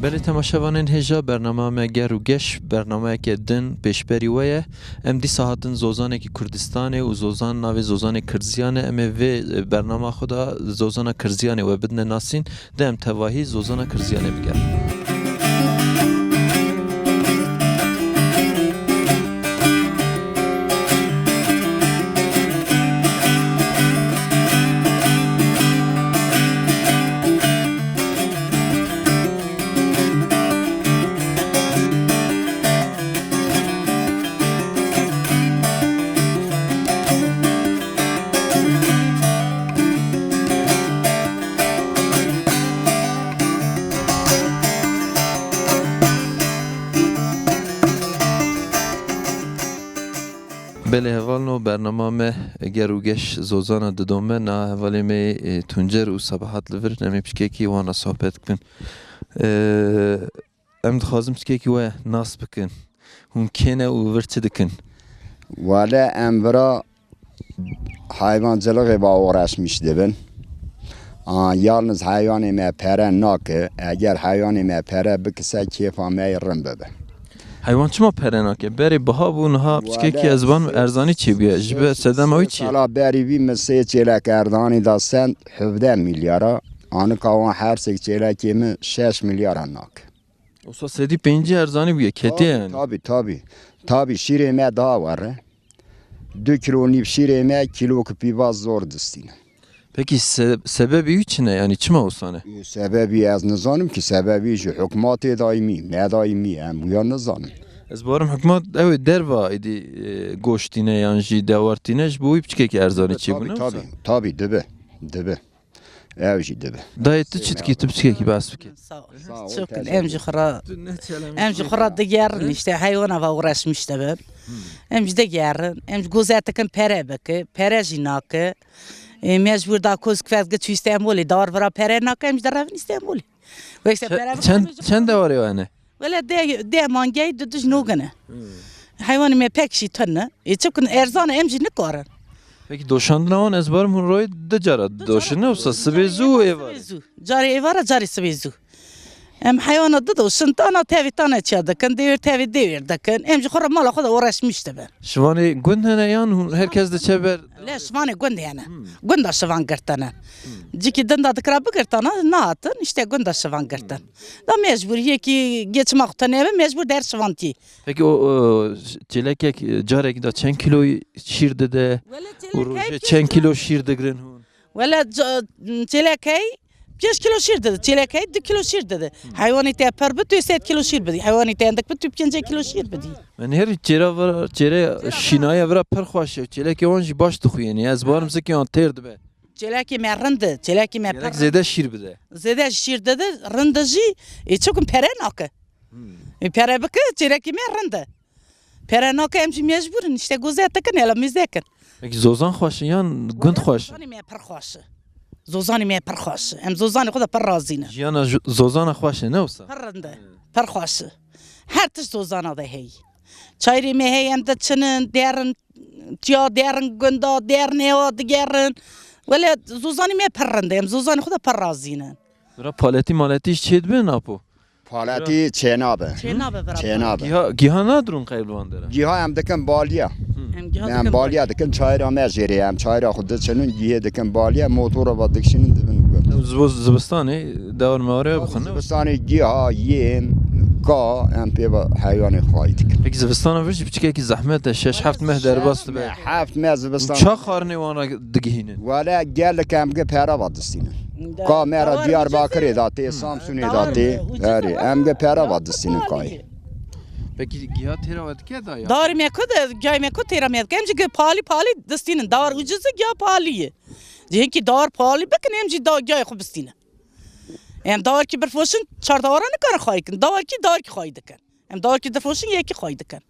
بله تماشاوانین هجا برنامه مگر و گش برنامه که دن پیشبری ویه ام دی ساعتن زوزانه که کردستانه و زوزان ناوی زوزان کرزیانه ام وی برنامه خدا زوزان کرزیانه و بدن ناسین دم تواهی زوزان کرزیانه بگر بله هوالنو برنامه مه گروگش زوزانا ددومه نه هوالی می تونجر و صباحات لور نمی بشکی وانا صحبت کن ام دخوازم بشکی و ناس بکن هم کنه و ورچه دکن ولی امرا hayvancılığı با uğraşmış dibin. Yalnız hayvanı me pere nakı. Eğer hayvanı me pere bikse keyfa me rın bebe. حیوان چما پرنا که بری بها بون ها بچه کی از بان ارزانی چی بیه جبه سدم اوی چی سالا بری بی مسیح چیلک اردانی داستن 17 میلیارا آنو کاوان هر سک چیلکی می 6 میلیارا ناک اوسا سدی پنجی ارزانی بیه کتی یعنی tabi şireme daha var. 2 kilo nip şireme kilo küpi vaz zor distine. Peki sebebi içine yani çima olsana? Sebebi az nizanım ki sebebi şu hükümet daimi, ne daimi hem ya nizanım. Ez barım hükümet evet derva idi goştine yani devartine bu ipçike ki erzani çi bu ne? Tabi dibe. Evci dibe. Dayıttı çitki tıpçike ki bas bike. Sağ ol. Çok emci xora da yarın işte hayvana uğraşmış da ben. Emci de yarın, emci gozatekin pere beke, pere jinake. مجبور دا کوز کفاز گچ استانبولی دار ورا پرنا کم درف استانبولی ویسه پره چند دواره وانه ولی ده مانگی دودش نوگنه حیوانی می پکشی تنه چون ارزان امجی نکارن Peki doşandın avan ezbarım hun roy da cara doşun ne olsa sıbezu evar cari evara cari sıbezu em hayvanat da doşun tevi tane çadıkın devir dakın emci xora mala xoda uğraşmıştı ben şivani gündene yan herkes de çeber لا شوانه گند یعنی گند شوان گرتنه جیکی دنده دکراب گرتنه نه اتن işte گند شوان گرتن da mecburiye ki geçmek taneve mecbur der şvanti. Peki o çelekek carek da çen kilo şirde de uruje çen kilo şirde gren hun. Valla çelekey 5 kilo şir dedi. Çelekey 2 kilo şir dedi. Hayvanı te per bitu 7 kilo şir dedi. Hayvanı te endik bitu 5 kilo şir dedi. Ben her çere şinaya vera per xoş. Çelekey onji baş dıxu yani. Az barım zeki on terdi be. Çelekey me rındı. Çelekey me per. Zede şir bide. Zede şir dedi. Rındıcı. Çok pere nakı. Pere bıkı çelekey me rındı. Pere nakı emci mecburun. İşte gozatekin elimizdekin. Peki zozan xoş yan günd xoş. Zozani me per xoş. زوزانی می پرخاش ام زوزانی خدا پر رازینه جیانا زوزانا خوشه نه وسا پرنده پرخاش هر تش زوزانا ده هی چایری می هی ام ده چنن درن جا درن گندا درنه و دیگرن ولی زوزانی می پرنده ام زوزانی خدا پر رازینه برا پالتی مالتیش چید بین اپو Palati çenabe. Giha nadrun qaybluan dere. Giha hem dekin balya. Ben balya dekin çayra mezgeri hem çayra xudda çının gihe dekin balya motora vadikşinin dibin. Zibistani davr mağaraya bixin. Zibistani giha yem ka hem peva hayvanı xaydik. Peki zibistana virji biçike ki zahmet de 6-7 meh derbastı be. 7 meh zibistan. Çağ xarni wana digihinin. Valla geldik hem ge pera vadistinin. Ka mera Diyarbakır'ı dati, Samsun'u dati. Eri hem ge pera vadistinin kay. Peki giha tera vadike da ya. Dar me kod gay me kod tera me kemci ge pali distinin dar ucuzu gya paliye. Çünkü dar pali bakın emci da gay xubistine. Em dar ki bir foşun çardavara ne kadar xayıkın. Dar ki xaydıkın. Em dar ki de foşun yeki xaydıkın.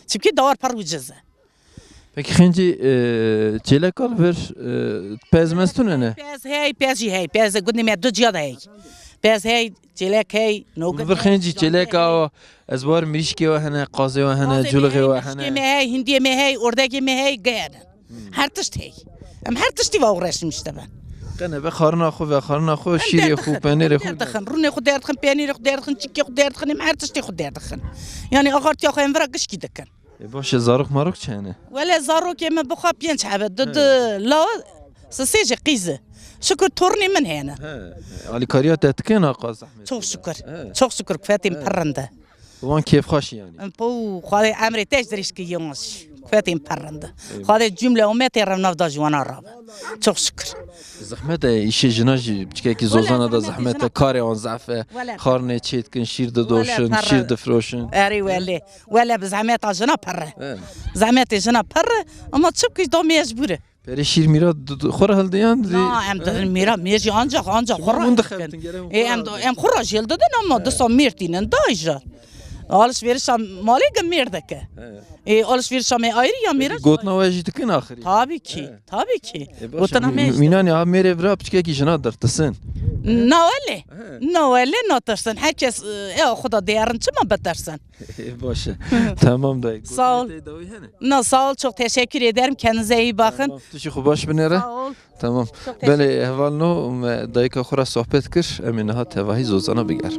Çünkü dar par ucuzu. Peki xinci çelekal ver pezmestun ne? Pez gudni me ducya da hey. Pez hey çelek hey no ver xinci çelek o ezbar mirişki ve hene qazi ve hene julgi ve hene. Me hey hindi me hey ordaki me hey gayan. Her tişt hey. Em her tişti va uğraşmıştı ben. قنه به خارنا خو و خارنا خو شیر خو پنیر خو دردخن رونه خود دردخن پنیر خود دردخن چیکی خود دردخن هر تشتی خود دردخن یعنی آخر تیا خواهیم ورا گشکی دکن باشه زاروک ماروک چنه ولی زارو که من بخواب پینچ حبه دد لا سسیج قیزه شکر تورنی من هنه علی کاریا تتکن آقا زحمت çok şükür kvetim parranda وان کیف خوشی یعنی bu خواهی امری تیج دریش که یونش kvetim parranda خواهی cümle umet yaram navda jwana rab çok şükür زحمت ایش جناجی بچه کی زوزانا دا زحمت کار آن ضعفه خارنه چیت کن شیر دوشن شیر دفروشن اری ولی بزحمت جنا پره زحمت جنا پره اما چوب کش دا مجبوره پری شیر میرا خوره هل دیان دی نه ام دادن میرا میجی آنجا خورا ام خورا جیل دادن اما دستا میرتینن دایجا alışverişam mali gemirde ki. Alışverişam ayrı ya mira. Gotna vajit kin ahiri. Tabii ki. Gotna mecid. Minani ha mere vra bçke ki jana dertsin. Ne öyle notarsın. Herkes Xuda değerin çıma betersin. Başı. Tamam dayı. Sağ ol. Sağ ol. Çok teşekkür ederim. Kendinize iyi bakın. Tuşu xubaş binere. Sağ ol. Tamam. Bele ehvalno dayıka xura sohbet kir. Emin ha tevahi zozana biger.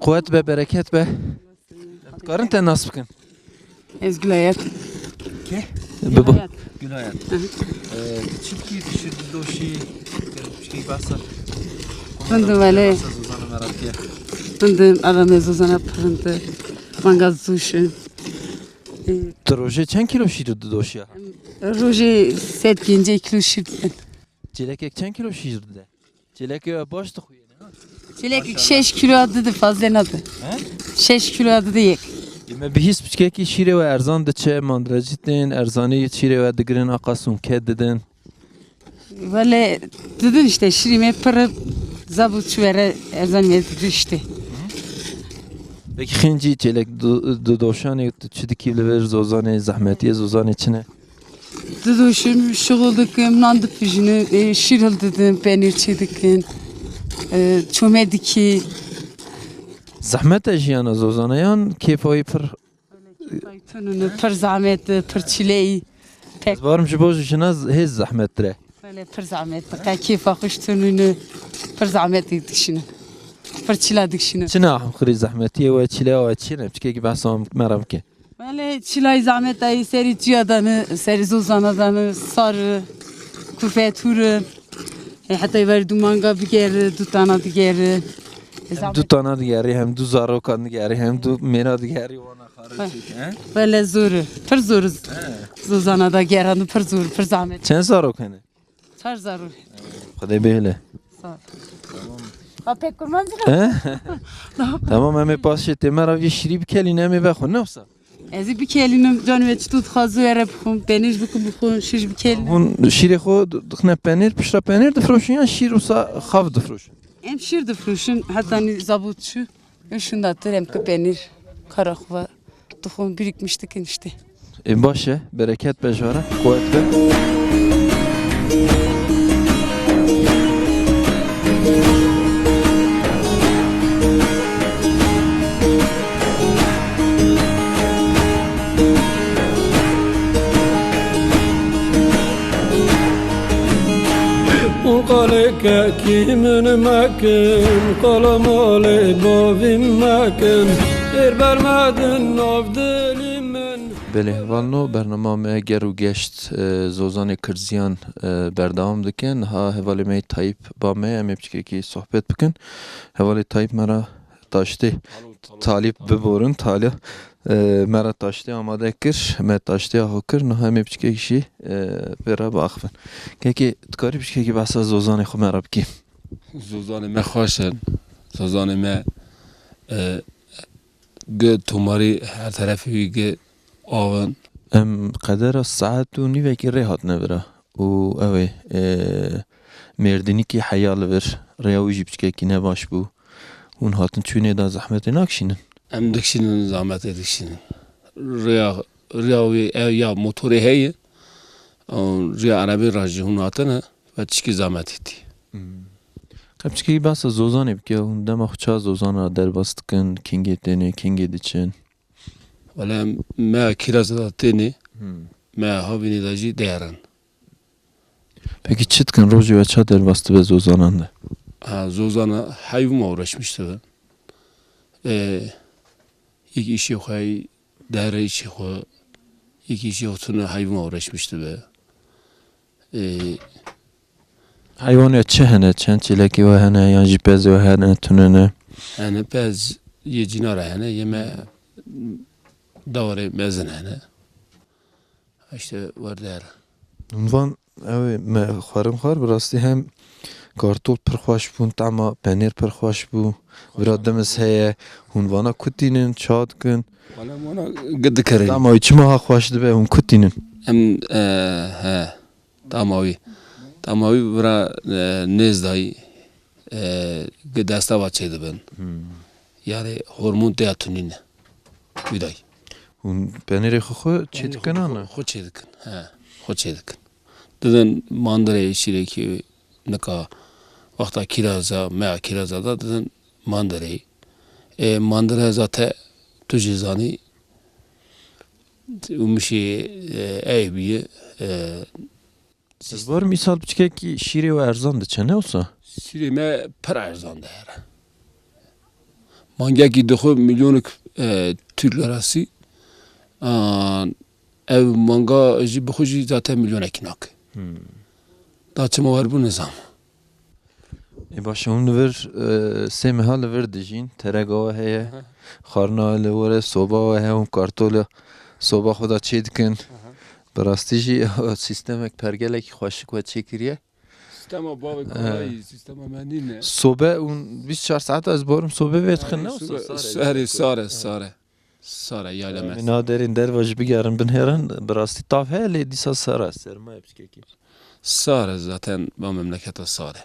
Kuvvet ve bereket be. Karın te nasıl bakın? Ez Gülayat. Ke? Gülayat. Gülayat. Çipki düşürdü doşi. Çipki basa. Fındı vale. Fındı adamı zozana fındı. Mangaz zuşu. Troje çen kilo şirdi doşi ya? Roje set gince kilo şirdi. Çilek çen kilo şirdi? Çilek başta kuyene ha? Çilek 6 kilo adı da fazla adı. 6 kilo adı da yek. Me bihis bçke ki şire ve erzan de çe mandracitin erzani şire ve digirin aqasum ke dedin. Vale dedin işte şirime para zabut vere erzan verdi işte. Peki xinci çelek doşane çidiki lever zozane zahmetiye zozane içine. Deduşum şuguldakım nandı pijini şiril dedim penir çedikin. Çömediki. Zahmet jiyana zozane yan kefayı pır. Pır zahmet, pır çileyi. Varım ji boz jina hez zahmetre. Böyle pır zahmet. Keyif akış tönünü pır zahmet dikişini. Pır çila dikişini. Çina xri zahmetiye ve çile ve çine bçke ki basam meram ki. Böyle çilay zahmet ayı seri ciyadanı, seri zozanadanı, sarı, kufeturu. Hatta verdi manga bir kere, tutana bir kere. Du tana digeri hem du zarokan digeri hem du mera digeri ona xarıcı. Böyle zoru, pır zoru. Zozanada geranı pır zoru, pır zahmet. Çen zarokane? Çar zarur. Xade behle. Sağ ol. Pek kurmancı. Tamam eme pasşe temera vi şirip kelin eme ve xo nefsa. Ezi bir kelinim canı ve tut xazı verip xum penis bukum şiş bir kelim. Hun şire xo dxne penir pişra penir difroşun ya şir usa xav difroşun. Hem şir difroşun hatta ni zabutçu. Şunda hem ki penir karakva tuxum birikmiştik işte. Başı bereket bejara kuvvet ve قالك كيمن مكن قال مالي بابي مكن برمدن نافدلي من بله والنو برنامه گرو گشت زوزان کرزیان بردام دکن ها حوالی می تایپ با می امی بچه کی صحبت بکن حوالی تایپ مرا taştı. Talip biborun talip. Mera taştı amade kir. Me taştı ahokir. Ne hem hepçike kişi pera bakfın. Ki tkari bir ki bahsa zozan xo merab ki. زوزان ما خوشن زوزان ما گه توماری هر طرفی گه آون قدر ساعت و نیوه کی ریحات نبره و اوه مردینی کی حیال ور ریاوی جیبچکه کی نباش بو اون هاتن چونه دا زحمت ناکشینن ام دکشینن زحمت دکشینن ریاوی یا موتوری هیه ریا عربی راجی هون هاتنه و چیکی زحمت ایتی قبچکی بس زوزانه بکه اون دم خوچا زوزانه در باستکن کینگی تنه کینگی دیچن ولی ما kiraz داتنی ما هاوینی داجی دیرن Peki çıtkın roji ve ça der bastı ve zozanandı. زوزانا hayvuma uğraşmıştı ben. İlk işi koy, dere işi koy, ilk işi otunu hayvuma uğraşmıştı be. Hayvanı çehene, çen çileki ve hene, yan jipezi ve hene, tünene. Yani pez ye cinara hene, yeme davare mezin hene. İşte var der. Unvan, evi, me xwarim xwar birastî hem kartol pir xweş bûn, tema penêr pir xweş bû, vira demiz heye, hûn vana kutînin, ça dikin. Valla bana gıdı kırın. Tema wî çima ha xweş dibe, hûn kutînin. Em tamavi. Tamavi vira nezdayı gıdasta vaçeydi ben. Yani hormon teatunine. Viday. Hûn penêrê xwe çê dikin ana? Xwe çêdikin. Xwe çêdikin. Didin mandıraya şireki nika vakta kiraza, mea kiraza da didin mandırayı. Mandıraya zaten tu cizani umişi eybiye Ez var misal biçkekî şîrê ve erzan diçe ne olsa? Şirime per erzan değer. Mangaki dıxu milyonuk Türk lirası ev manga ji bixuji zaten milyon ekinak. Da çima var bu nizam. Başa hûn li vir sê meha li vir dijîn, terega we heye, xwarina li were, soba we heye, hûn kartola soba xwe da çê dikin. Bi rastî jî sîstemek pergelekî xweşik we çêkiriye. Sistema bavê kolay, sistema menîne. Sobe hûn 24 saet ez barim sobe vê dixin ne olsa? Sare yalemez. Mina derên derve jî bigerin binêrin, bi rastî tav heye lê dîsa sare sermaye biçkekî. Sare zaten bu memlekete sare.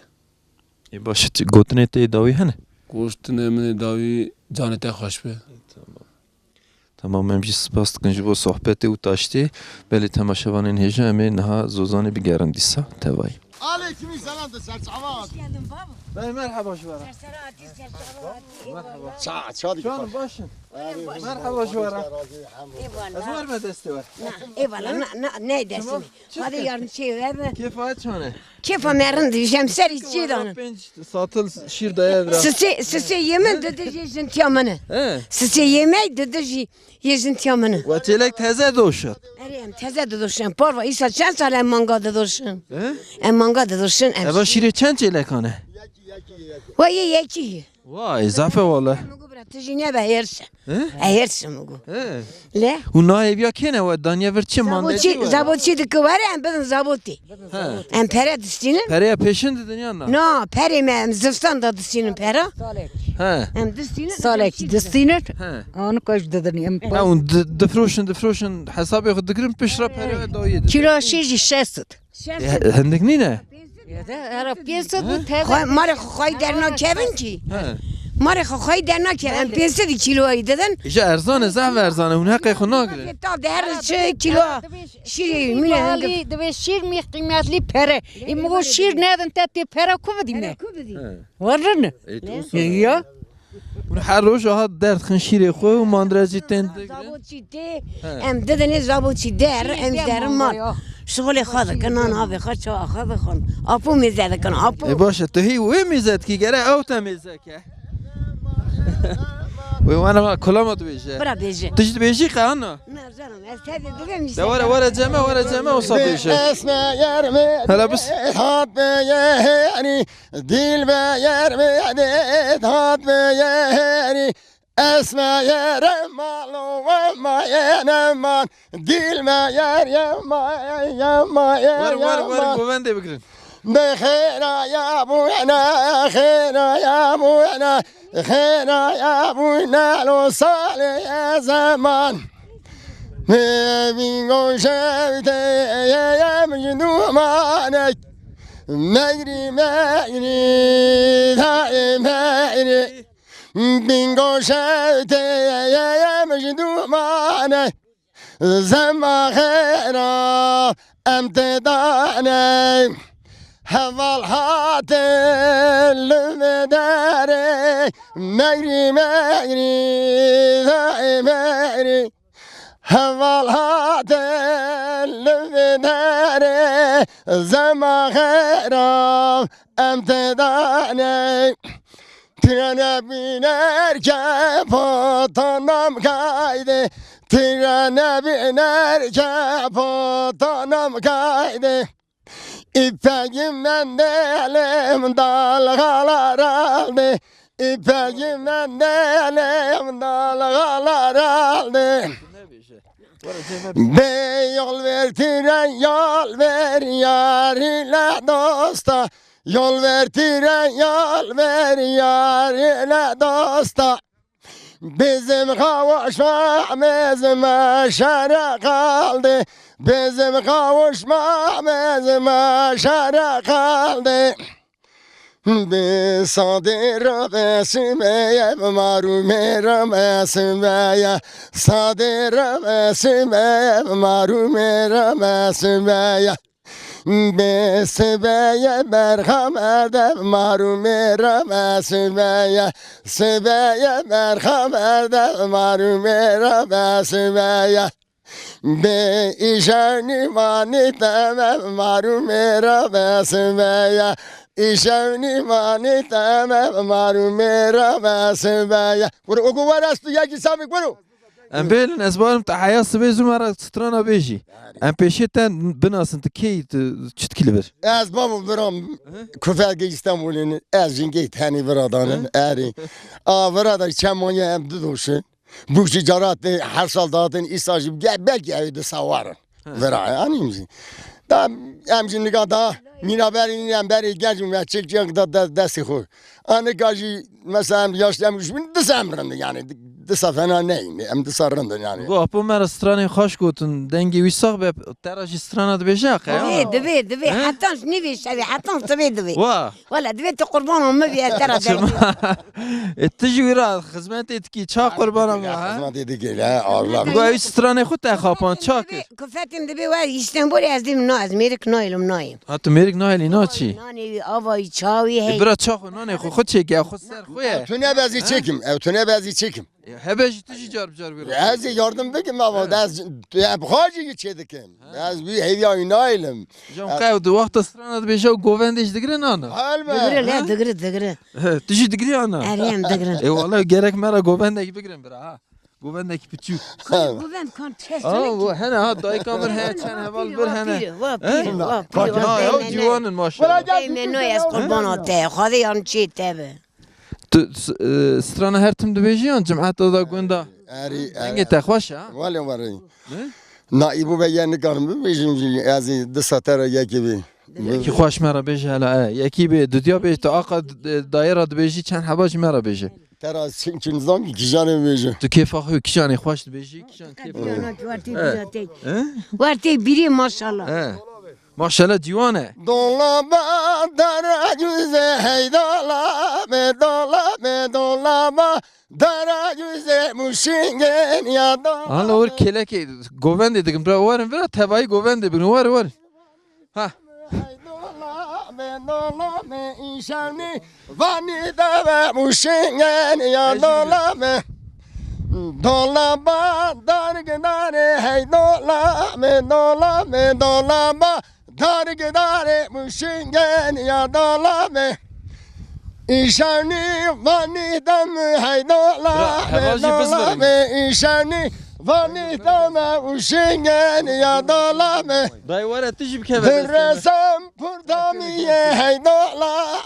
Başa gotinê tê dawî hene? Goştine min davi canete hoş be. Tamam em jî spas dikin ji bo sohbetê û taştê. Belê temaşevanên hêja em ê niha zozanê bigerin dîsa tevayî. Aleyküm selam da serçavat. Bey merhaba şvara. Saat şadi. Canım başın. Merhaba şvara. Ez var mı deste var? Eyvallah ne dersin? Hadi yarın şey ver. Kefayet çane. Kefa merin diyeceğim ser içiyorum. Satıl şir daya biraz. Size yemin dedi yezin tiamını. He. Size yemek dedi yezin tiamını. Ve çelek teze doşat. Erem teze de doşun. Porva isa çen sal manga de doşun. He? Em manga de doşun. Eva şire çen çelek hane. Vay yeki. Vay zafe valla. Mugu bra tijine be yerse. He? Yerse mugu. He. Le? U naev ya kene ve danya verçi mandeci var. Zabotçi de kıvare em bedin zaboti. He. Em pere distinin. Pereye peşin dedin yanına. No pere me em zıftan da distinin pere. He. Em distinin. Salek distiner, He. onu kaç dedim. Ha un difroşun hesabı xudikrim peşra pereye dayı. Kilo şişi şesut. Hendik nine? Era piyasa bu tez. Mare xoy derna kevin ki. He. Mare xoy derna kevin. Piyasa di kiloyu dedin. İşte erzanı zah verzanı un hakkı xuna gire. Ta der şey kilo. Şiri mine hangi. Ali de şir mi kıymetli pere. İmo şir neden tete pere kuvdi mi? Varın. Ya. Un her roş aha dert xın şire xo u mandreci ten. Zabotçi de. Em dedin zabotçi der em der mal. Şöyle xadı kanan abi xaça xadı xon. Apu mi zede kan apu. E başa tehi ve mizet ki gere ev temizek. Ve bana kulama dubêje. Bırak beji. Tişt bêjî qeana. Ne canım, hadi dövem işte. De were ceme o sabêje. Esme yer mi? Hele biz. Hat be yeri. Dil be yer mi? Hat be yeri. Esme yerim malu ma yenem dil me yer yema yer Var govende bigrin. بخير يا ابونا خير يا ابونا خير يا ابونا لو صار يا زمان بينو شفت يا مجنون مانك مجري دائما بينو شفت يا مجنون مانك زما خير امتداني هوال هات المداري مجري مجري هوال هات المداري زما خيرام امتداني ترنا بينركب فطنم كايدي ترنا بينركب فطنم كايدي İpeğimden de elim dalgalar aldı. İpeğimden de elim dalgalar aldı. Be yol ver tren yol ver yar ile dosta. Yol ver tren yol ver yar ile dosta. Bizim kavuşmamız meşere kaldı. Bizim kavuşmamız meşere kaldı. Biz sadir besmeye marumeram esmeye. Sadir besmeye marumeram esmeye. Besmeye merhamerde marumeram esmeye. Sebeye merhamerde marumeram esmeye. Be işevni mani temem marumera besmeye. İşevni mani temem marumera besmeye. Vuru oku var astı ya ki sabik vuru. Em belin ez barım ta haya sibê zûmara strana bêjî. Em pêşê te binasın tu kê çitkili bir. Ez babam biram kufelge İstanbul'un ez jinge tani viradanın eri. A virada çemanya em duduşun. Bu ticaret her sal dağıtın istajı belki evde savarın. Vera yani mi? Da emcinlik da minaberin beri gencim ya çekecek da desti koy. Anne gacı mesela yaşlanmış bin disemrinde yani disa fena neyim em disarrinde yani. Go apo mera stranê xweş gotin dengê wî sax be tera jî strana dibêje qeya. Divê heta nivê şevê heta divê divê. Wa. Valla divê tu qurban me bir tera Tu jî wî ra xizmetê dikî ça qurbana me ha. Hizmet edik hele Allah. Go ew stranê xwe te xapan ça kir. Kufetim divê var İstanbul ez dim no ez merik noylim noyim. Ha tu mêrik nahelî naçî. Nani avayı çavi hey. Bira ça xwe nanê xwe xwe çêke xwe ser xwe ye. Tüne bezi çekim ev tüne bezi çekim. Hebe jî tu jî car bicar bira. Ez yardım bikim ama ez bxacı geçedikim. Ez bir hevya inaylim. Jam qew du wexta strana dibêje û govendê jî digirin ana. Digri le digri. Tu jî digirî ana. Eriyem digri. Wala gerek mera govendekî bigirin bira ha. Govendekî piçûk. Güven kan test. Bu hene ha dayıka mir hene çen heval bir hene. Va Ha ya civanın maşallah. Me no ez qurban ate. Xade yan çi tebe. Tu strana her tim dibêjî an cem'eta da gunda. Eri Dengê te xweş ha. Vale varı. Naibu ve yeni karım bejim ez dısatara yekibi. Yekî xweş me re bêje hele yekî bê dudiya bêj tu aqa dayera dibêjî çend heba jî me re bêje. Tera çünkü nizam ki kijanı bejim. Tu kêfa xwe kîjanê xweş dibêjî kîjan kêfa. Varte biri maşallah. Maşallah ciwan e. Dolaba dara güze hey dolaba dara güze muşingen ya Hala or kelekê govendê dikim bira warin bira tebayî govendê bikin war. Ha. Dolaba inşani vani da muşingen ya dolaba dolaba dargedare hey dolaba dargedare muşingen ya dolaba İşani vanidem haydola İşani vanidem uşingen ya dolame Dayı var ya tijib keve. Dırresem purdamiye haydola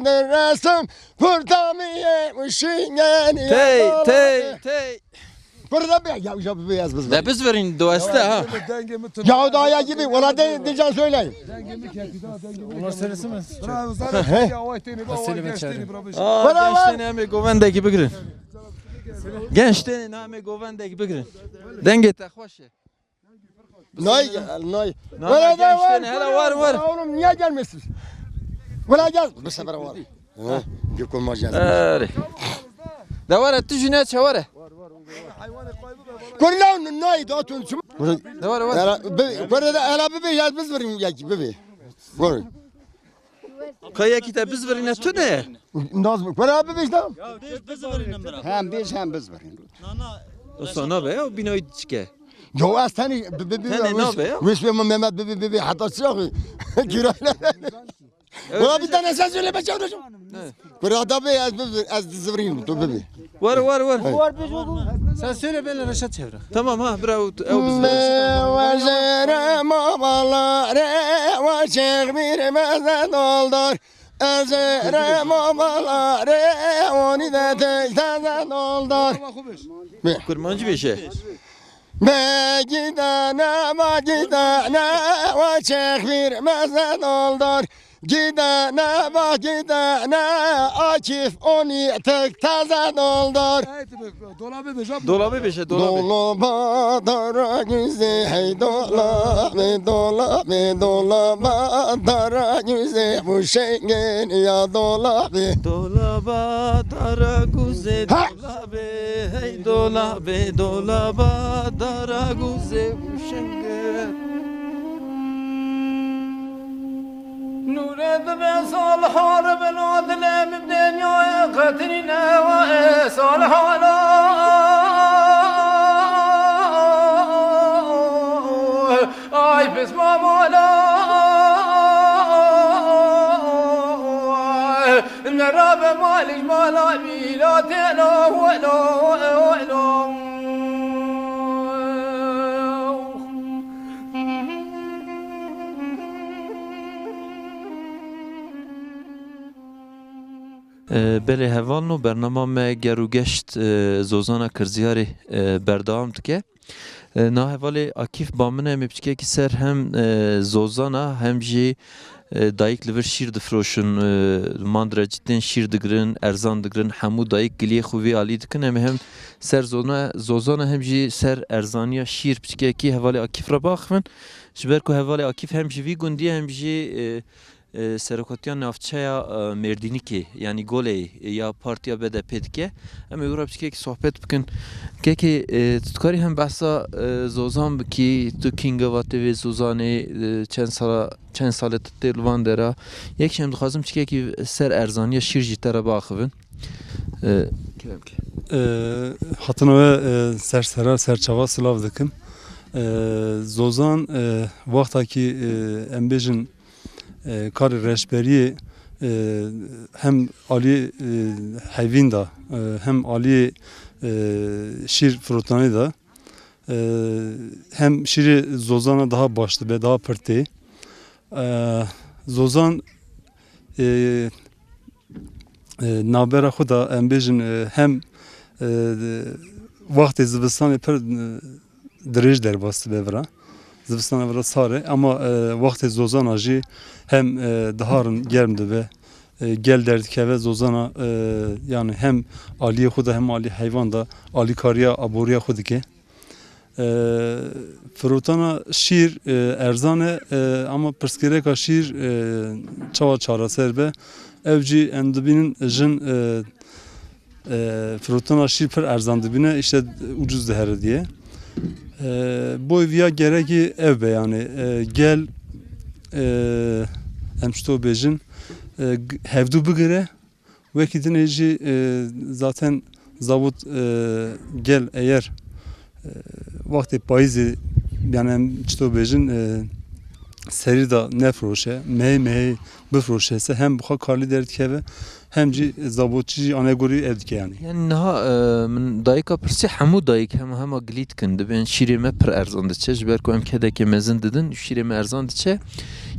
Dırresem purdamiye uşingen ya dolame Tey. Burada bir ya bir beyaz biz. Da biz verin doeste ha. Ya daya gibi ola diyeceğim söyleyin. Onlar serisi mi? Gençten eme govendeki bigirin. Gençten eme govendeki bigirin. Denge takvaşı. Nay. Gençten hele var. Oğlum niye gelmişsiniz? Ola gel. Bu sefer var. Gökhan Macan. Da var etti jüne çavare. Kurlan nay da atın. Da var. Burada ela bir yaz biz verin ya ki bebe. Gör. Kaya kita biz verin tu ne? Nazım. Burada bir işte. Hem biz verin. O sana be o binoy çike. Yo astani Hani ne be ya? Vesve Mehmet bebe hatta yok. Kirayla. Buna bir tane sen söyle ben çağıracağım. Burada bir az dizverin tu bebe. Var. Sen söyle benimle Reşat çevre. Tamam ha bravo. O biz verin. Vajere mamalare vaşek bir mezet oldur. Ezere mamalare onu da tekten oldur. Kurmancı bir şey. Gidene vaşek bir mezet oldur. Gidene Akif onu tekten oldur. Dolabı bir şey dolabı. Dolaba dara güzel hey dolaba dara güzel bu şengen ya dolabı. Dolaba dara güzel dolabı hey dolaba dara güzel uşenge. Nure be salhar ben adlem dünyaya katrine ve salhala ay pes mamala narabe maliş mala bilatena ve la بله هوانو برنامه ما گرو گشت زوزانا کرزیاری بردام تکه نه حوالی اکیف بامنه میبچکه که سر هم زوزانا هم جی دایک لور شیر دفروشن ماندرجتن شیر دگرن ارزان دگرن همو دایک گلی خوبی عالی دکن هم سر زوزانا هم جی سر ارزانیا شیر بچکه کی حوالی اکیف را باخمن جبر کو حوالی اکیف هم جی وی گندی هم جی سرکاتیان نافچه مردینی که یعنی گله یا پارتیا بده پدکه اما یورا بچه که صحبت بکن که تکاری هم بحثا زوزان بکی تو کینگ واته و زوزانه چند سال تلوان داره یک هم دخوازم چه که سر ارزانی شیر جیتره باخون hatına ve serçava sılav dikim. Zozan vaktaki embejin kar reşberiye hem Ali hayvin da hem Ali şir frutanı da hem şiri Zozan'a daha başlı ve daha pırtı. Zozan nabera xuda embejin hem vakti zivistanı per dirij derbastı bevra. Zivistanı vera sare ama vakti Zozan'a jî hem daharın germdi ve gel derdike ve Zozan'a yani hem Aliye xuda hem Ali hayvan da Ali kariya aboriya xudike. Frutana şiir erzane ama perskereka şiir çava çara serbe evci endibinin jin frutana şiir per erzan dibine işte ucuz deher diye. Bu evya gereki ev be yani gel emşto bejin hevdu bigire veki dineci zaten zavut gel eğer vakti payızı yani emşto bejin seri da nefroşe, mey bifroşe se hem buha karlı derdikeve hem ci zabotçi anegori evdike yani. Yani naha min dayıka pirsi hemû dayık hema gilîtkin dibên şîrê me pir erzan diçe ji ber ku em kedekê mezin didin şîrê me erzan diçe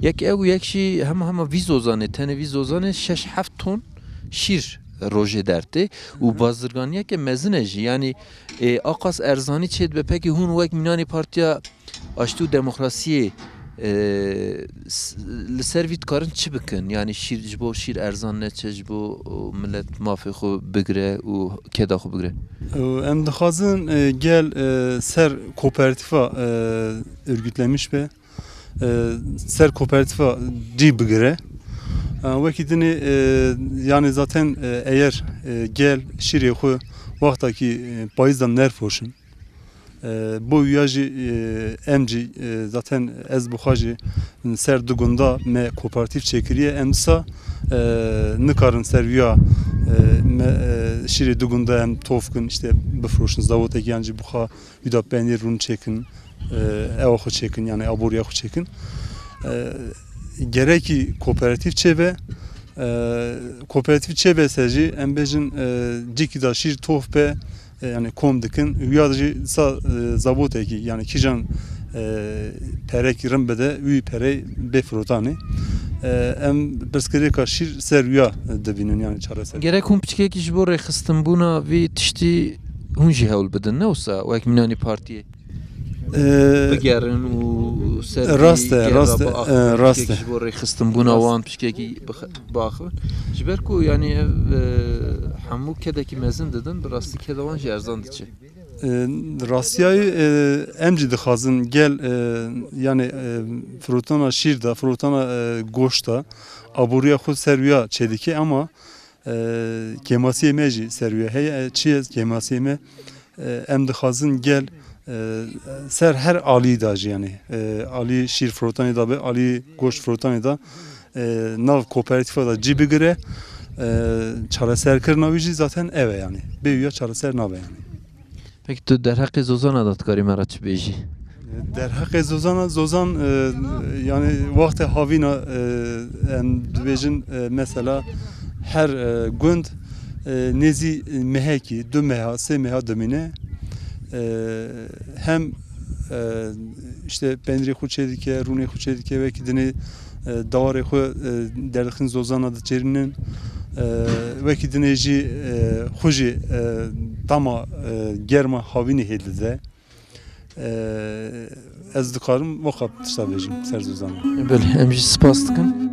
yek ew yek jî hema vî zozanê tenê vî zozanê 6-7 ton şîr rojê dertê û bazirganiyeke mezin e jî yani aqas erzanî çê dibe pekî hûn wek Mînanê Partiya Aştî û Demokrasiyê li ser vî dikarin çi bikin yani şîr ji bo şîr erzan neçe ji bo millet mafê xwe bigire û keda xwe bigire. Em dixwazin gel ser kooperatifa örgütlemiş ve ser kooperatifa cî bigire. Wekî dinê yani zaten eğer gel şîrê xwe waxtakî payîzdan nerfoşin bu ya jî em jî zaten ez buxa jî ser du gunda me kooperatif çekiriye em dîsa nikarin ser ya şîrê du gunda em tovkin işte bifroşin zavotekî yan jî buxa wî penîr rûn çekin ew xwe çekin yani aboriya xwe çekin gerekî kooperatif çêbe kooperatif çêbe se jî em bêjin cikî da şîr tov be yani kom dikin ya jî sa zabotekî yani kîjan perekî rin bide wî perê bêfirotanê em pirsgirêka şîr ser ya dibînin yani çareser. Gerek hûn piçkekî ji bo rêxistinbûna vî tiştî hûn jî hewl bidin ne wisa wek Mînanê Partiyê bigerin û ser rast e ji bo rêxistinbûna wan piçkekî baxin ji ber ku yani hemû kedekî mezin didin bi rastî keda wan jî erzan diçe. Rastiyayı em jî dixwazin gel yani firotana şîr da firotana goşt da aboriya xwe serwiya çêdike ama kemasiyê me jî serwiya heye çi ye kemasiyê me em dixwazin gel ser her alî da jî yani alî şîr firotanê da be alî goşt firotanê da nav kooperatifa da cî bigire çareserkirina wî jî zaten ev e yani bêwiya çareser nabe yani. Peki tu derheqê zozana da dikarî me ra çi bêjî? Derheqê zozan yani waxtê havîna em dibêjin mesela her gund nêzî mehekî du meha sê meha dimîne hem işte pendirê xwe çêdike rûnê xwe çêdike wekî dinê dawarê xwe derdixin zozana diçêrînin wekî dinê jî xwe jî tama germa havînê hêdide ez dikarim waxa tişta bêjim ser zozana. Belê em jî spas dikin.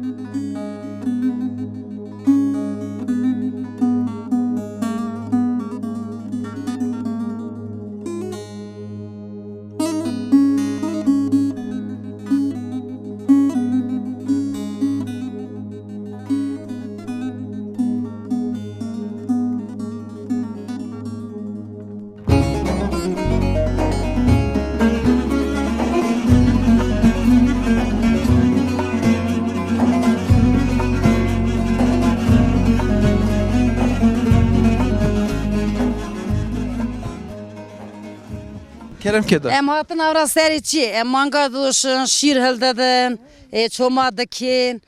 Kerem keda. Em hatın avra seri çi. Em manga duşun, şîr hildedin, çoma dikin.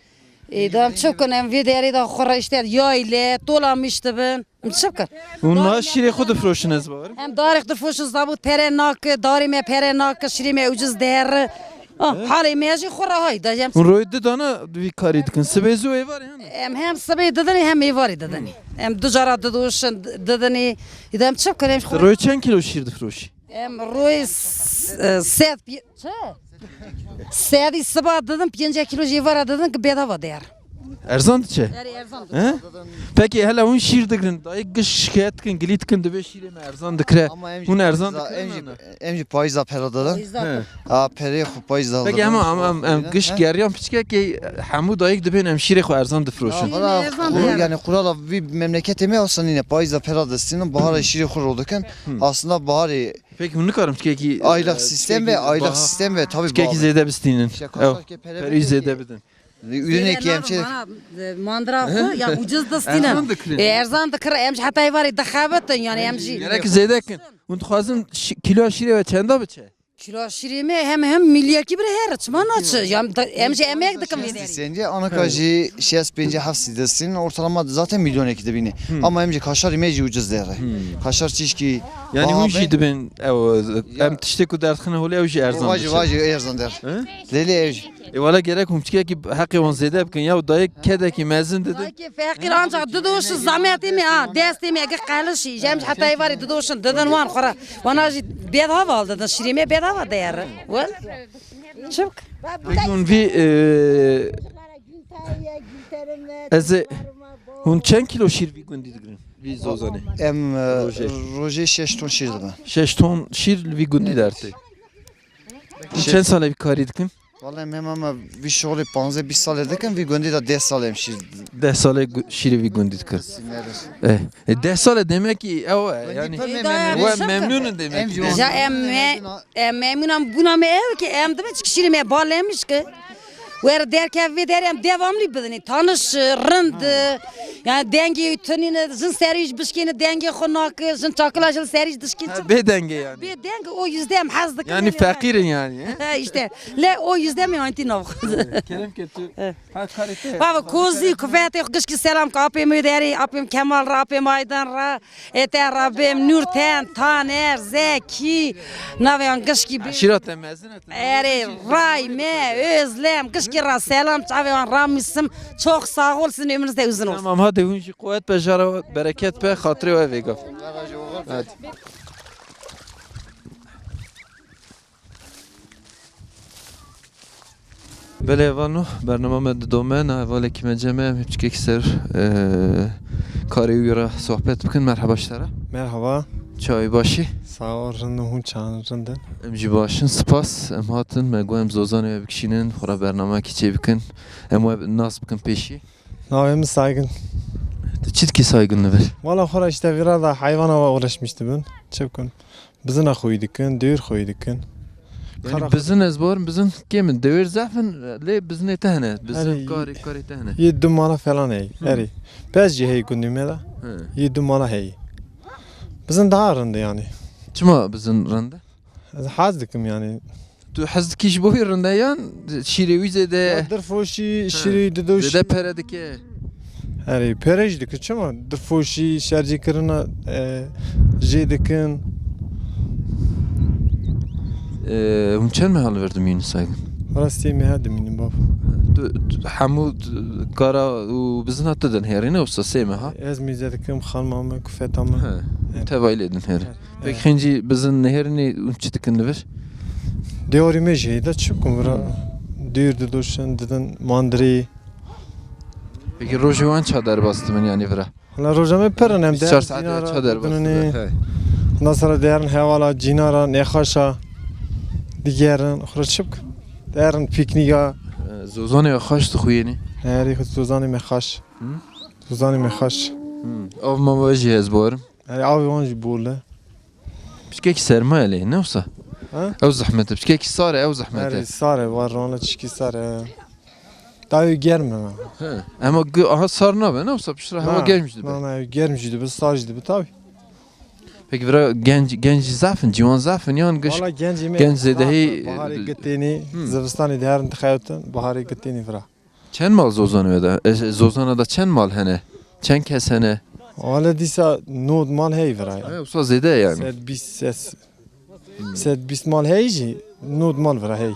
Dam çıkın em videri da xora işte yayle, dolamıştı ben. Çıkın. Unna şîrê xwe difroşin ez bawerim. Em darık difuşun zabut pere nak, darı me pere nak, şîrê me ucuz der. Halê me jî xora hay da jem. Hûn royê di dana vî karî dikin. Sibê zû êvarê hene. Em hem sibê didinî hem êvarî didinî. Em du cara diduşun didinî. Dem çıkın em xora. Royê çend kilo şîr difroşî? Em roy sedi sabah dedim 5 kilo jivara dedim ki bedava der. Erzan diçe? Peki hele hûn şîr dikirin. Dayê giş şikayet dikin, gilî dikin divê şîrê me erzan dikire. Hûn erzan dikirin. Em jî payîza pera didin. Perê xwe payîza didin. Peki em giş geriyan piçkekê hemû dayîk dibên em şîrê xwe erzan difroşin. Yani kurala vî memleketê me aslında payîza pera distînin baharê şîrê xwe rodikin. Aslında baharê Peki hûn nikarin piçkekî aylak sistem ve tabii piçkekî zêde bistînin. Perî zêde bidin. Ürüneki emçe mandra xwe ya ucuz distînin. Erzan dikir em jî heta êvarê dixabitin yani em jî. Gerek zêde kin. Hûn dixwazin kilo şîrê ve çenda biçe? Kilo şirimi hem milyar gibi her çman açı. Hem emek de kamı Sence anakajı 65 hafsi desin ortalama zaten milyon ekide bini. Ama hem kaşar imeci ucuz der. Kaşar çişki. Yani bu şeydi ben hem tiştek o dertkhine holi ev erzan. Vacı erzan der. Leli ev. Valla gerek humçkiye ki hakkı on zede bkin ya dayı kedeki mezin dedi. Ki fakir ancak duduş zametimi ha destimi ege qalış jem hatta var duduşun dedan wan khara wana bedava aldı da şirime bedava değer. Vel. Çık. Peki hun vi hun çen kilo şir vi gundi digrin. Vi zozane. Em roje 6 ton şir da. 6 ton şir vi gundi derti. Çen sale vi kari dikin? Vallahi hem ama bir şöyle 15-20 sal edeken bir gönderi de 10 sal hem şir. 10 sale şiri vi gundi dikin. 10 sale demek ki yani memnunum demek ki. Ya memnunum buna mı ev ki em demek ki şirime bağlamış ki. Ver derken ve derem devamlı bedeni tanış rınd yani denge tönine zın seriş biskini denge konak zın çakılajıl seriş dışkin be denge yani. Be denge o yüzde hem hazdık. Yani fakirin yani. İşte le o yüzde mi antinov. Kerem ketu. Ha karite. Baba kozi kuvveti kışki selam kapım müderi apım Kemal rapım Aydan ra eter Rabbim Nurten Taner Zeki naviyan kışki Şirat emezin. Eri ray me özlem kışkira selam çaviyan ramisim çok sağ olsun ömrünüzde uzun olsun. Tamam hadi hunji kuvvet be jara bereket be hatırı ve vega. Hadi. بله وانو برنامه دومن اول کی مجمع هیچ سر کاری ویرا صحبت بکن مرحبا شتره Merhaba. چای باشی Sağ ol rındı çağın rındı. امجی باشن سپاس ام هاتن مگو ام زوزان بکشینن خورا برنامه کی چی بکن ام ناس بکن پیشی Navemiz saygın. چیت کی saygınlı ver Valla xora işte biraz da hayvana uğraşmıştı ben. Çepkun. Bizine koydukun, düğür koydukun. yani bizin ezbar bizin kimin devir zafen le bizin tehne bizim kari tehne 7 mala falan hey. Eri. Bezci hey gündüme de. 7 mala hey. Bizim daha rındı yani. çima bizim randa Hazdıkım yani. tu hazd kiş bu randa yan şirevi zede Dırfoşi şiri dedoş. zede peredike Eri perejdik çama dırfoşi şerci kırına jedikin. هم چند محل وردم این سايقن Rastı mi hadi benim bab. حمود كارا وبزن هتدن هيرين وبس سيمه ها Ez mizedikim xalmamı küfetamı. تبايل ادن هيري بك خنجي بزن هيرني ونشتكن لفر Diyorum mecey de çıkım bura. Düğür dedoşun dedin mandri. بك روجوان çadar bastım yani vira Hala rojame peren hem 24 saat çadar bastım Nasara değerin hevala cinara nekhaşa. Diğerin xırçık. Değerin pikniğe. زوزانه خاش تخويني Heri xuzani mekhaş. Xuzani mekhaş. او ما واجي ازبارم Heri abi onji bule. بشكيك سرمايه لي نوصه Ha? او زحمته بشكيك صار او زحمته Heri sare var rana çiki sare. Daha germe. اما aha sarna be نوصه بشرا هوا gelmişti be Nana germişti bu sajdı bu tabi. peki vira genç zafın civan zafın yan gış Valla gencime. genç zedehi Bahari gittiğini Zivistan'ı değerin tıkayotun. Bahari gittiğini vira. çen mal zozanı da zozana da çen mal hene çen kes hene Valla disa nod mal hey vira. usta zede yani Sed bis ses. Sed bis mal heyci. Nod mal vira hey.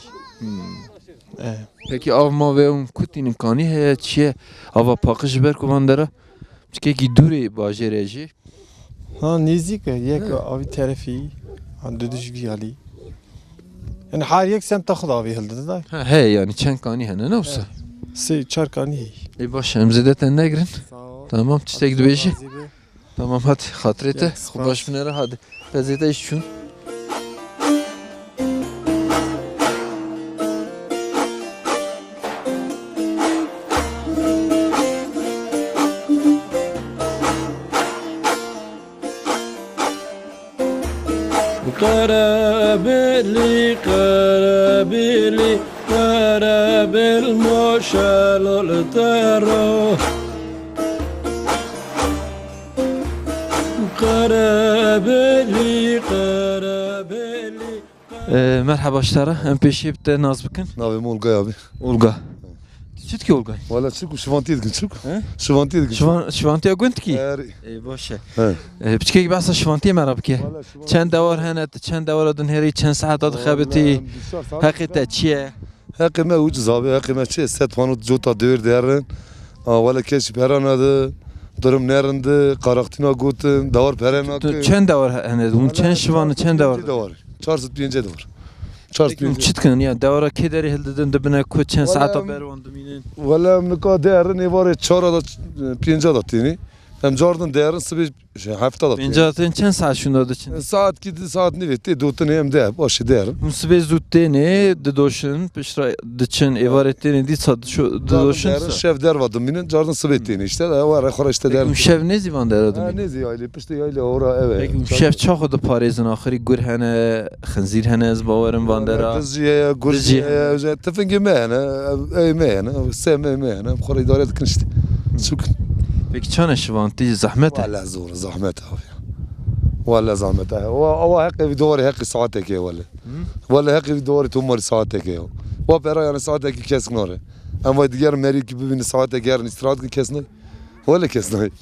peki av ma ve kutinin kani he çiye ava pakış ber kumandara peki duri bajereji Ha nezik yek avi terafi. Ha düdüş bir hali. Yani her yek sem taxud avi hildi da. he yani çen kani hene ne olsa Se çarkani hey. baş emzede ten ne girin tamam çistek dübeşi tamam hadi hatrete baş finere hadi pezete iş çün قرابلي قرابلي قراب المشال الترو قرابلي قرابلي Merhaba işlere. Em peşi bir naz bakın. Navim Olgay abi. Olga. Çit ki Olgay. Valla çık şıvanti edin çık. Şıvanti edin. Şivantiye günt ki. Başı. Pişke gibi asla şivantiye merhaba ki. Çend davar henet, çend davar adın heri, çend saat adı xabeti. Hakikaten çiye. Hakime ucuz abi. Hakime çiye. Set fanut jota dövür derin. Valla keşif heranadı. Durum nerinde? Karaktina gutun. Davar perenak. Çend davar henet. Un çend şivanı çend davar. Davar. Çarsıt pince davar. Çitkin ya davara kederi hildedin dibine ku çend saata bervandım inin. Valla mika derin ivari çara da pince da tini. Hem jardan derin sıvı hafta da. Pince atın çend saat şunda da çend. Saat gidi saat ne vetti? Dutunu hem de başı derin. Musibe zutte ne dedoşun pişra dıçın evaretini di sad şu dedoşun. Şef der vadım minin jardan sıvı ettiğini işte de var akora işte derin. Şef ne zivan deradım. Ne ziyaylı pişti yaylı ora evet. Şef çağı da Paris'in ahiri gur hene xinzir hene ez bavarım vandera. Dizciye gurciye tefengi mehne ey mehne sevme mehne xora idare etkin işte. Çok. Peki çane şivanti zahmet. Valla zor zahmet abi. Valla zahmet abi. Ama hakkı bir doğru hakkı saateki valla. Valla hakkı bir doğru tumar saateki. O pera yani saateki kesin oraya. Ama diğer meri gibi bir saateki yarın istirahat ki kesin. Valla kesin.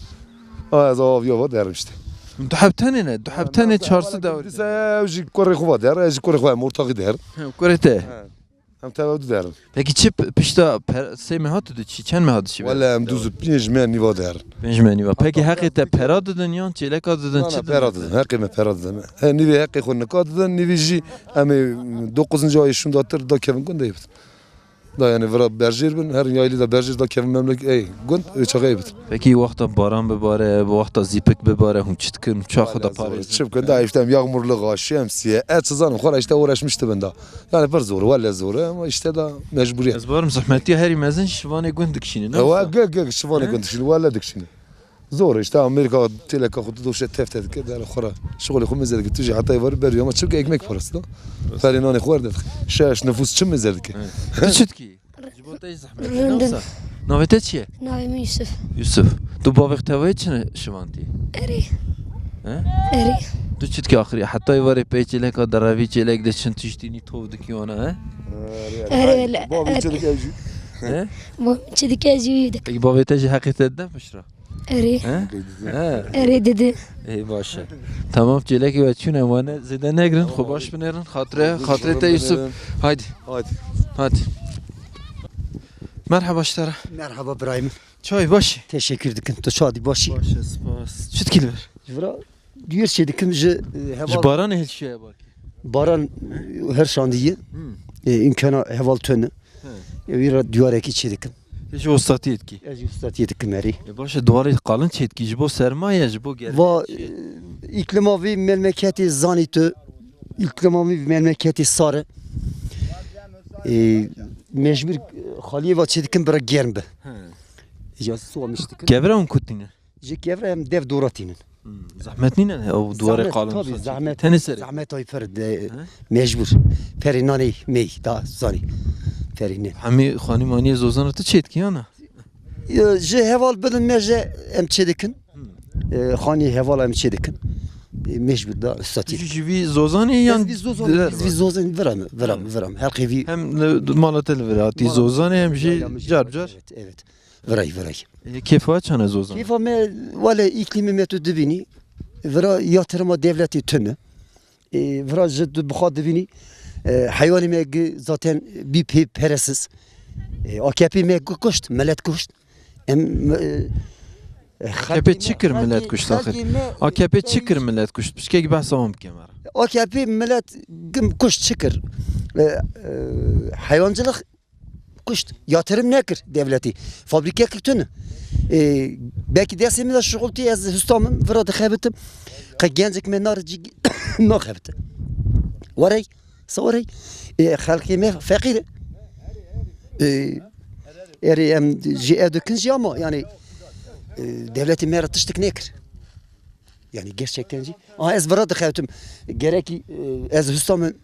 Az av yok derim işte. Duhabtene çarşı da. Bize kore kuva der, az kore kuva mortaki der. Korete. Hem tevadı derim. Peki çip pişta semi hatı da çiçen mi hatı şimdi? Valla hem düzü pinjmen niva der. Pinjmen niva. Peki hakikaten peradıdın yan çelek adıdın çiğ. Peradıdın. Hakikaten peradıdın. Nivi hakikaten konuk adıdın nivi ji. Ama 9. ay şunda atır da Kevin Gun deyip. Da yani vara berjer bin her yaylı da berjer da Kevin memlek ey Gun çakayıp. Peki vakta baran bebare, vakta zipek bebare hum çitkin çakı da Paris. Çıpkın da iftem yağmurlu şemsiye. Et sızanım xora işte uğraşmıştı ben de. Yani bir zor valla zor ama işte da mecburiyet. Ez barım zahmeti her imezin şivane gun dikşini. Ha gel şivane gun dikşini valla dikşini. Zor işte Amerika teleka kutu doşe teftet keder xora. Şغل خو مزدك تجي حتى يفر بريو ما تشبك ekmek parası da. Farinani xor dedik. Şaş nüfus çim mezdedik. Çitki. Jibotay zahmeti. Navete çiye? Navim Yusuf. Yusuf. Du babek tavayı çine şivanti. Eri. Eri. Du çitki ahiri hatta yvari peçelek a daravi çelek de çin tiştini tovduk yona ha? Eri. Babi çedik evci. Babi çedik evciydik. Peki babeteci hakikaten pişra? Eri. Eri dedi. İyi başa. Tamam çelek ve çune vane zede negrin xobaş binerin hatire te Yusuf. Haydi. Hadi. Merhaba işlere. Merhaba İbrahim. Çay başı. Teşekkür ederim. Teşadi başı. Başı spas. Çitkili ver. Vra diğer şeydikim je heval. Baran el şeye bak. Baran her şandiye. İmkana heval tönü. Vira diyareki çedikim. Hiç ustati etki. Ez ustati etkim eri. Başı duvarı kalın çetki. Jibo sermaye jibo gel. Va iklima ve memleketi zanitü. İklima ve memleketi sarı. Mecbur xaliye va çedikim bira germ be. Ya suamıştık. Gevre on kutine. Je gevre hem dev doratinin. Zahmet nine o duvarı kalın. Tabii zahmet. Teniseri. Zahmet ay ferdi mecbur. Perinani mey da zani. Perini. Hami xani mani zozan tu çetki ana. Je heval bilin meje em çedikin. Xani heval em çedikin. Mecbur da ustati. Jivi zozani yan biz zozan veram. Her kevi hem malatel verati zozani hem car. Evet. Veray. Kefa çana zozan. Kefa me valla iklimi metu dibini. Vera yatırıma devleti tünü. Vera jiddu bukha dibini. Hayvani me zaten bir peresiz. AKP me kuşt, millet kuşt. AKP çıkır millet kuşt ahir. AKP çıkır millet kuşt. Pişke gibi bahsamam kemer. AKP millet kuşt çıkır. Hayvancılık kuşt. Yatırım nekir devleti. Fabrika kırtını. Belki dersimi de şuğulti az hüstamın vira dıkhabitim. Gencik me narcı nakhabitim. Varay. صوري خلقي ما فقير اري ام جي ادو كنجي ama yani devletin mer tıştık nekir. Yani gerçekten ez burada xayatim gerek ez hüstamın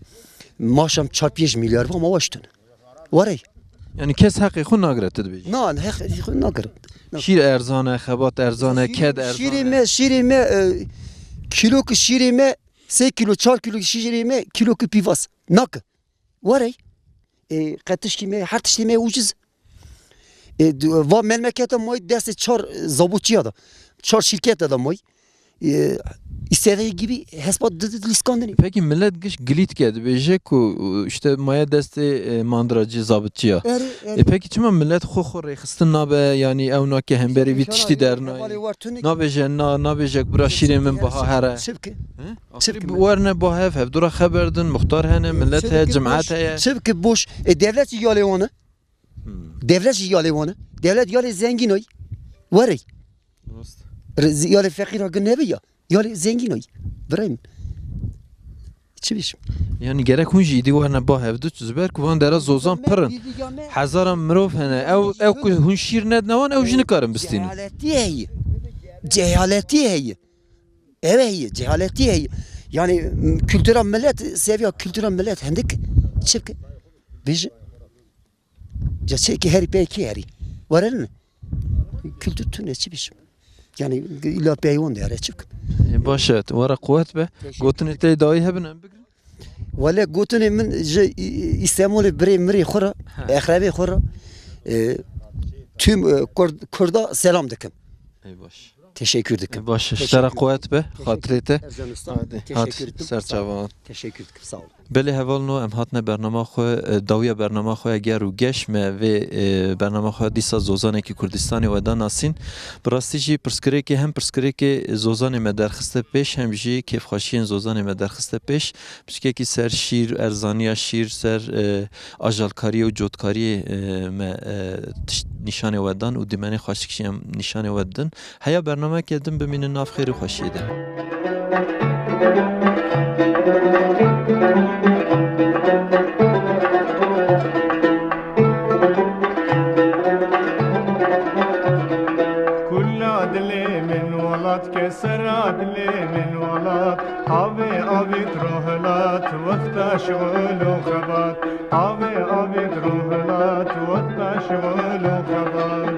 maaşım 4-5 milyar ama vaştın. Varay. Yani kes hakkı xun nagret edbi. Nan hakkı nagret. Şir erzane, xabat erzane, ked erzane. Şirime kilo şirime 3 kilo 4 kilo şişiri me kilo ki pivas. Nak. Varey. Qatiş ki me her tişti me ucuz. Va memlekete moy deste 4 zabutçiya da. 4 şirket da moy. İstediği gibi hesap liskandını. Peki millet giş gilit geldi. Beje ku işte maya desti mandıracı zabıtçıya. Peki çima millet xo rexistin nabe yani evna ki hemberi bir tişti dernay. Nabeje nabejek bura şirin min baha hera. Şibki. Warne baha hev dura haberdin muhtar hene millet he cemaat he. Şibki boş. Devlet yale onu. Devlet yale onu. Devlet yale zengin oy. Varey. Yale fakir hakkı ne ya? Yale zengin oy. Brahim. Çibiş. Yani gerek hunji idi warne baha hev du zber ku van dera zozan pırın. Hazaran mirov hene ev ku hun şir ne navan ev jini karın bistini. Cehaleti hey. Cehaleti hey. Evet cehaleti hey. Yani kültürel millet seviyor kültürel millet hendik çık. Biz Cese ki her peki heri. Varın mı? Kültür tüne çibiş. Yani illa peyvon der çık. Başat wara kuvvet be. Gotun ite dahi hebin em bigrin. Valla gotun min İstanbul'u bre mri khora, akrabi khora. Tüm Kurda selam dikim. Ey baş. Teşekkür dikim. Baş. Şara kuvvet be. Hatrete. Teşekkür serçavan. Teşekkür dikim. Sağ ol. بله هوالنو ام هاتنه برنامه خو داویا برنامه خو اگر و گشم و برنامه خو دیسا زوزانه کی کردستانی و داناسین براستی جی پرسکری که هم پرسکری که زوزانه ما درخسته پیش هم جی کیف خاشین زوزانه ما درخسته پیش بسکه کی سر شیر ارزانیا شیر سر آجالکاری و جودکاری ما نشانه ودان و دیمانی خاشکشی هم نشانه ودن هیا برنامه کردم ببینن ناف خیر خوشیده كسر عدلي من ولات حاوي أبي تروهلات وقت شغل وخبات حاوي أبي تروهلات وقت شغل وخبات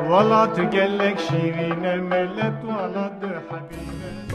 ولا تقلك شيرين ملت ولد حبيبي